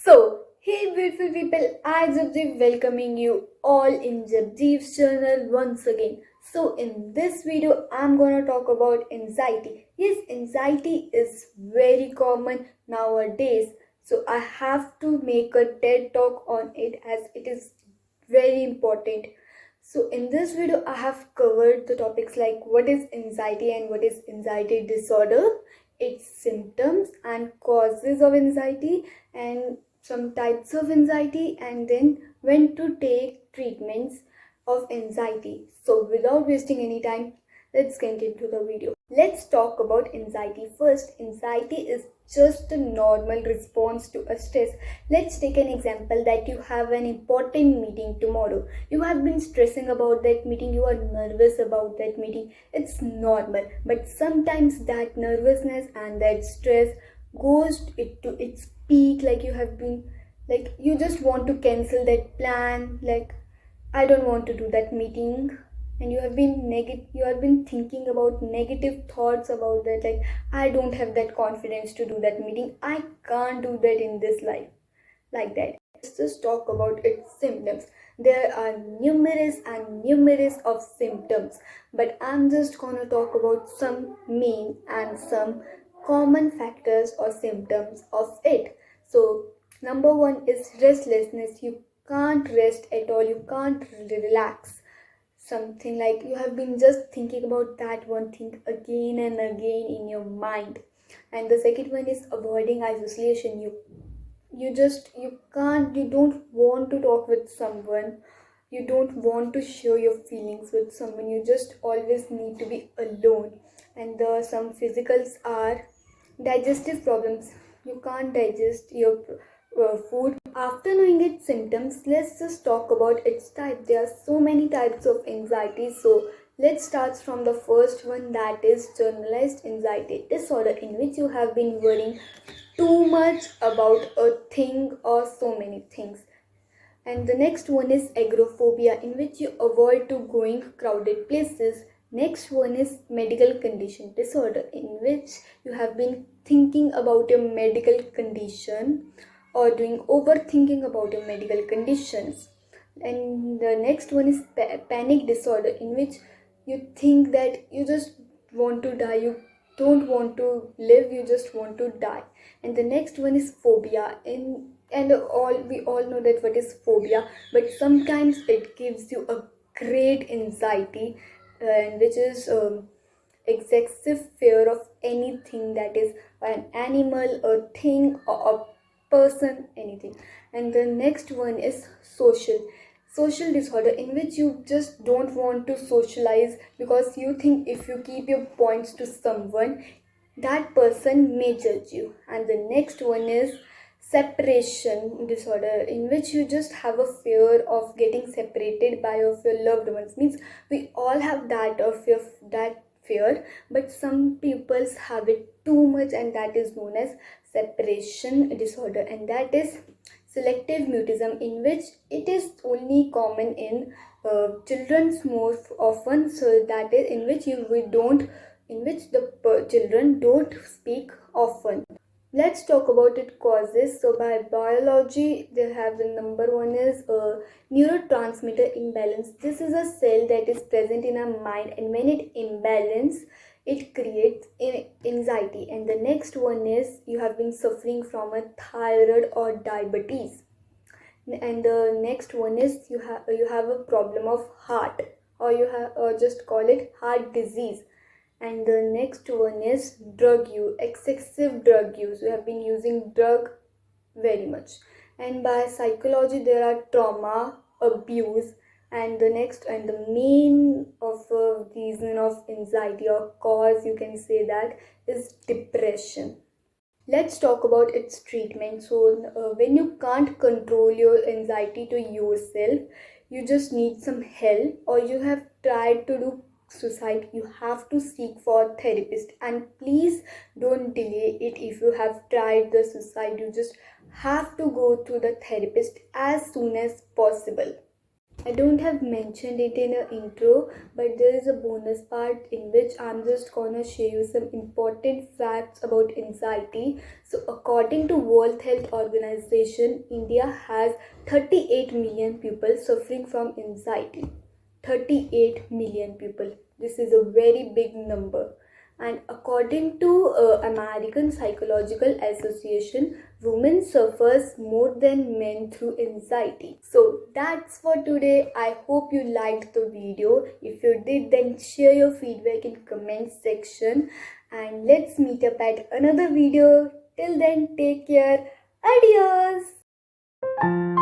Hey beautiful people, I Jabdeep welcoming you all in Jabdeep's channel once again. In this video, I'm gonna talk about anxiety. Yes, anxiety is very common nowadays. I have to make a TED talk on it as it is very important. In this video, I have covered the topics like what is anxiety and what is anxiety disorder, its symptoms and causes of anxiety, and some types of anxiety, and then when to take treatments of anxiety. Without wasting any time, let's get into the video. Let's talk about anxiety first. Anxiety is just a normal response to a stress. Let's take an example that you have an important meeting tomorrow. You have been stressing about that meeting, you are nervous about that meeting. It's normal, but sometimes that nervousness and that stress goes to its peak, like you have been, like you just want to cancel that plan, like I don't want to do that meeting, and you have been thinking about negative thoughts about that, like I don't have that confidence to do that meeting, I can't do that in this life, like that. Let's just talk about its symptoms. There are numerous of symptoms, but I'm just gonna talk about some main and some common factors or symptoms of it. Number one is restlessness. You can't rest at all, you can't relax. Something like you have been just thinking about that one thing again and again in your mind. And the second one is avoiding isolation. You don't want to talk with someone, you don't want to share your feelings with someone, you just always need to be alone. And the some physicals are digestive problems. You can't digest your food. After knowing its symptoms, let's just talk about its type. There are so many types of anxiety, so let's start from the first one, that is generalized anxiety disorder, in which you have been worrying too much about a thing or so many things. And the next one is agoraphobia, in which you avoid to going crowded places. Next one is medical condition disorder, in which you have been thinking about your medical condition or doing overthinking about your medical conditions. And the next one is panic disorder, in which you think that you just want to die, you don't want to live, you just want to die. And the next one is phobia, and all we all know that what is phobia, but sometimes it gives you a great anxiety, and which is excessive fear of anything, that is an animal, a thing, or a person, anything. And the next one is social disorder, in which you just don't want to socialize because you think if you keep your points to someone, that person may judge you. And the next one is separation disorder, in which you just have a fear of getting separated by of your loved ones. Means we all have that fear, but some peoples have it too much, and that is known as separation disorder. And that is selective mutism, in which it is only common in children's more often. So that is in which the children don't speak often. Let's talk about its causes. So by biology, they have the number one is neurotransmitter imbalance. This is a cell that is present in our mind, and when it imbalance, it creates anxiety. And the next one is you have been suffering from a thyroid or diabetes. And the next one is you have a problem of heart, or you have, or just call it heart disease. And the next one is drug use, excessive drug use. We have been using drug very much. And by psychology, there are trauma, abuse, and the next and the main of reason of anxiety or cause, you can say, that is depression. Let's talk about its treatment. When you can't control your anxiety to yourself, you just need some help, or you have tried to do suicide, you have to seek for a therapist. And please don't delay it. If you have tried the suicide, you just have to go to the therapist as soon as possible. I don't have mentioned it in an intro, but there is a bonus part in which I'm just gonna share you some important facts about anxiety. So according to World Health Organization, India has 38 million people suffering from anxiety. 38 million people. This is a very big number. And according to American Psychological Association, women suffers more than men through anxiety. So that's for today. I hope you liked the video. If you did, then share your feedback in comment section, and let's meet up at another video. Till then, take care. Adios.